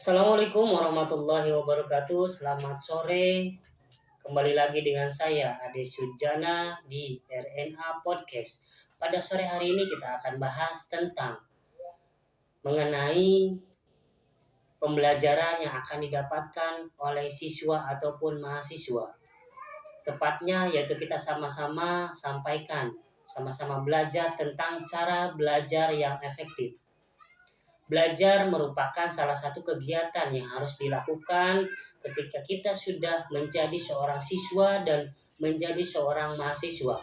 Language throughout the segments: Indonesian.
Assalamualaikum warahmatullahi wabarakatuh. Selamat sore. Kembali lagi dengan saya Ade Sujana di RNA Podcast. Pada sore hari ini kita akan bahas tentang mengenai pembelajaran yang akan didapatkan oleh siswa ataupun mahasiswa. Tepatnya yaitu kita sama-sama sampaikan, sama-sama belajar tentang cara belajar yang efektif. Belajar merupakan salah satu kegiatan yang harus dilakukan ketika kita sudah menjadi seorang siswa dan menjadi seorang mahasiswa.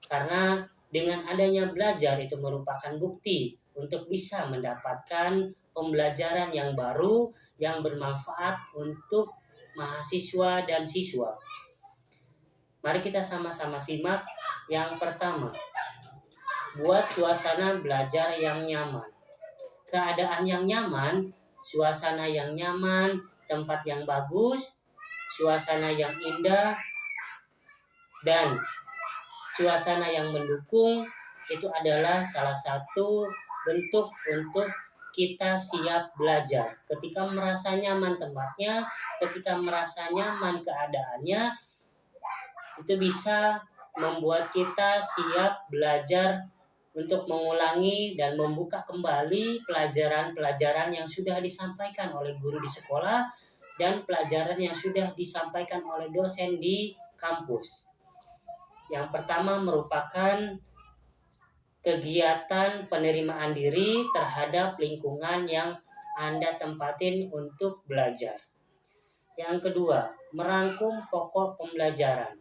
Karena dengan adanya belajar itu merupakan bukti untuk bisa mendapatkan pembelajaran yang baru yang bermanfaat untuk mahasiswa dan siswa. Mari kita sama-sama simak. Yang pertama, buat suasana belajar yang nyaman. Keadaan yang nyaman, suasana yang nyaman, tempat yang bagus, suasana yang indah, dan suasana yang mendukung itu adalah salah satu bentuk untuk kita siap belajar. Ketika merasa nyaman tempatnya, ketika merasa nyaman keadaannya, itu bisa membuat kita siap belajar untuk mengulangi dan membuka kembali pelajaran-pelajaran yang sudah disampaikan oleh guru di sekolah dan pelajaran yang sudah disampaikan oleh dosen di kampus. Yang pertama merupakan kegiatan penerimaan diri terhadap lingkungan yang Anda tempatin untuk belajar. Yang kedua, merangkum pokok pembelajaran.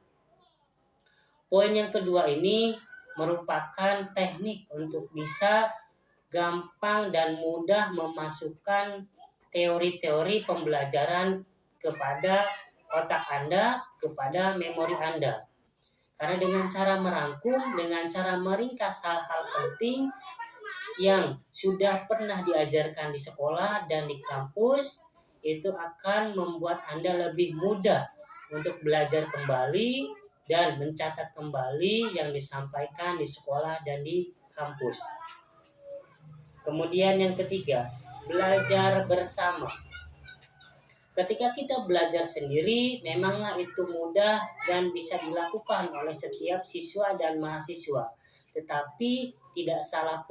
Poin yang kedua ini merupakan teknik untuk bisa gampang dan mudah memasukkan teori-teori pembelajaran kepada otak Anda, kepada memori Anda. Karena dengan cara merangkum, dengan cara meringkas hal-hal penting yang sudah pernah diajarkan di sekolah dan di kampus, itu akan membuat Anda lebih mudah untuk belajar kembali dan mencatat kembali yang disampaikan di sekolah dan di kampus. Kemudian yang ketiga, belajar bersama. Ketika kita belajar sendiri, memanglah itu mudah dan bisa dilakukan oleh setiap siswa dan mahasiswa. Tetapi tidak kalah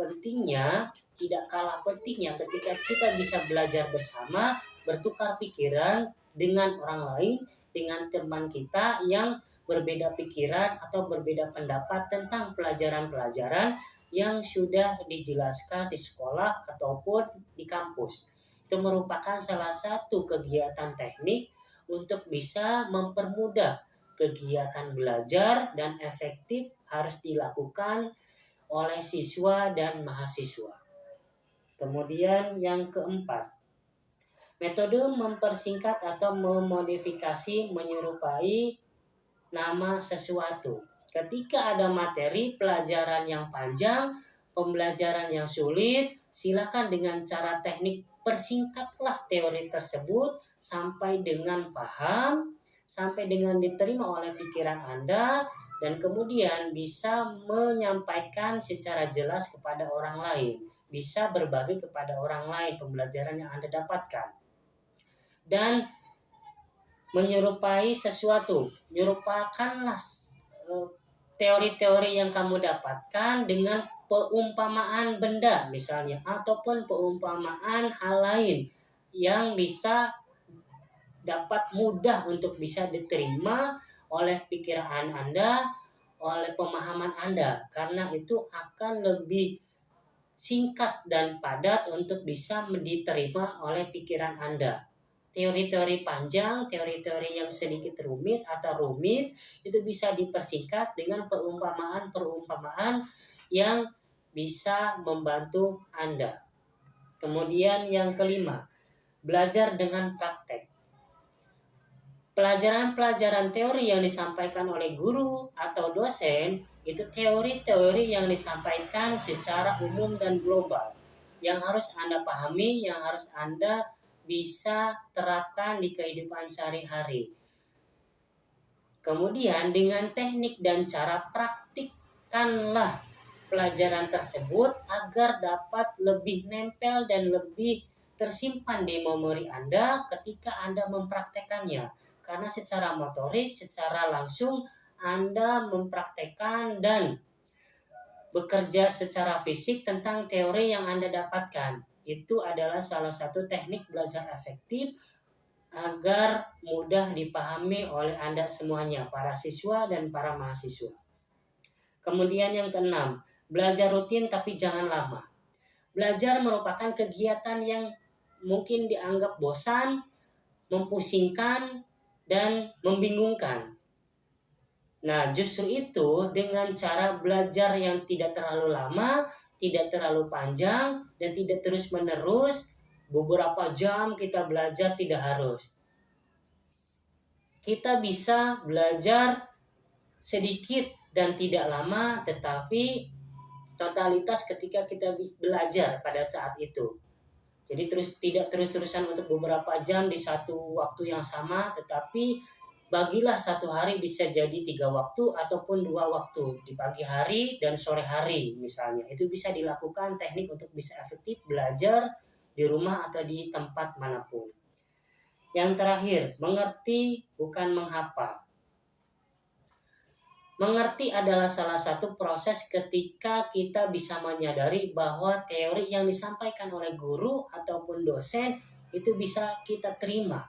pentingnya ketika kita bisa belajar bersama, bertukar pikiran dengan orang lain, dengan teman kita yang berbeda pikiran atau berbeda pendapat tentang pelajaran-pelajaran yang sudah dijelaskan di sekolah ataupun di kampus. Itu merupakan salah satu kegiatan teknik untuk bisa mempermudah kegiatan belajar dan efektif harus dilakukan oleh siswa dan mahasiswa. Kemudian yang keempat, metode mempersingkat atau memodifikasi menyerupai nama sesuatu. Ketika ada materi pelajaran yang panjang, pembelajaran yang sulit, silakan dengan cara teknik persingkatlah teori tersebut sampai dengan paham, sampai dengan diterima oleh pikiran Anda, dan kemudian bisa menyampaikan secara jelas kepada orang lain, bisa berbagi kepada orang lain pembelajaran yang Anda dapatkan. Dan menyerupai sesuatu, nyerupakanlah teori-teori yang kamu dapatkan dengan peumpamaan benda misalnya, ataupun peumpamaan hal lain yang bisa dapat mudah untuk bisa diterima oleh pikiran Anda, oleh pemahaman Anda, karena itu akan lebih singkat dan padat untuk bisa diterima oleh pikiran Anda. Teori-teori panjang, teori-teori yang sedikit rumit atau rumit itu bisa dipersingkat dengan perumpamaan-perumpamaan yang bisa membantu Anda. Kemudian yang kelima, belajar dengan praktek. Pelajaran-pelajaran teori yang disampaikan oleh guru atau dosen itu teori-teori yang disampaikan secara umum dan global, yang harus Anda pahami, yang harus Anda bisa terapkan di kehidupan sehari-hari. Kemudian dengan teknik dan cara praktikkanlah pelajaran tersebut agar dapat lebih nempel dan lebih tersimpan di memori Anda ketika Anda mempraktekannya. Karena secara motorik, secara langsung Anda mempraktekkan dan bekerja secara fisik tentang teori yang Anda dapatkan. Itu adalah salah satu teknik belajar efektif agar mudah dipahami oleh Anda semuanya, para siswa dan para mahasiswa. Kemudian yang keenam, belajar rutin tapi jangan lama. Belajar merupakan kegiatan yang mungkin dianggap bosan, mempusingkan, dan membingungkan. Nah, justru itu dengan cara belajar yang tidak terlalu lama, tidak terlalu panjang, dan tidak terus-menerus, beberapa jam kita belajar tidak harus. Kita bisa belajar sedikit dan tidak lama, tetapi totalitas ketika kita belajar pada saat itu. Jadi tidak terus-terusan untuk beberapa jam di satu waktu yang sama, tetapi bagilah satu hari bisa jadi 3 waktu ataupun 2 waktu, di pagi hari dan sore hari misalnya. Itu bisa dilakukan teknik untuk bisa efektif belajar di rumah atau di tempat manapun. Yang terakhir, mengerti bukan menghafal. Mengerti adalah salah satu proses ketika kita bisa menyadari bahwa teori yang disampaikan oleh guru ataupun dosen itu bisa kita terima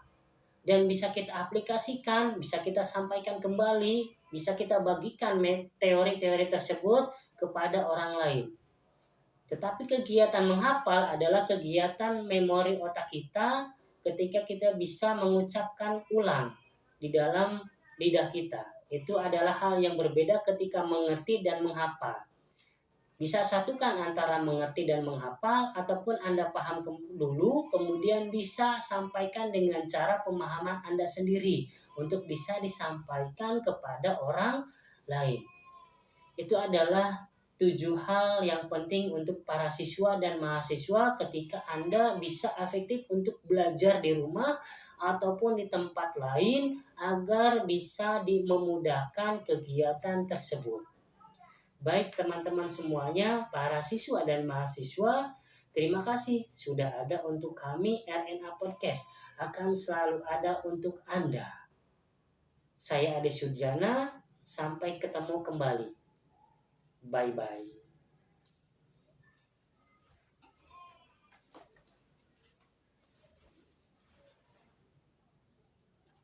dan bisa kita aplikasikan, bisa kita sampaikan kembali, bisa kita bagikan teori-teori tersebut kepada orang lain. Tetapi kegiatan menghafal adalah kegiatan memori otak kita ketika kita bisa mengucapkan ulang di dalam lidah kita. Itu adalah hal yang berbeda ketika mengerti dan menghafal. Bisa satukan antara mengerti dan menghafal, ataupun Anda paham dulu, kemudian bisa sampaikan dengan cara pemahaman Anda sendiri untuk bisa disampaikan kepada orang lain. Itu adalah 7 hal yang penting untuk para siswa dan mahasiswa ketika Anda bisa efektif untuk belajar di rumah ataupun di tempat lain agar bisa memudahkan kegiatan tersebut. Baik teman-teman semuanya, para siswa dan mahasiswa, terima kasih sudah ada untuk kami. RNA Podcast akan selalu ada untuk Anda. Saya Ade Sujana, sampai ketemu kembali. Bye-bye.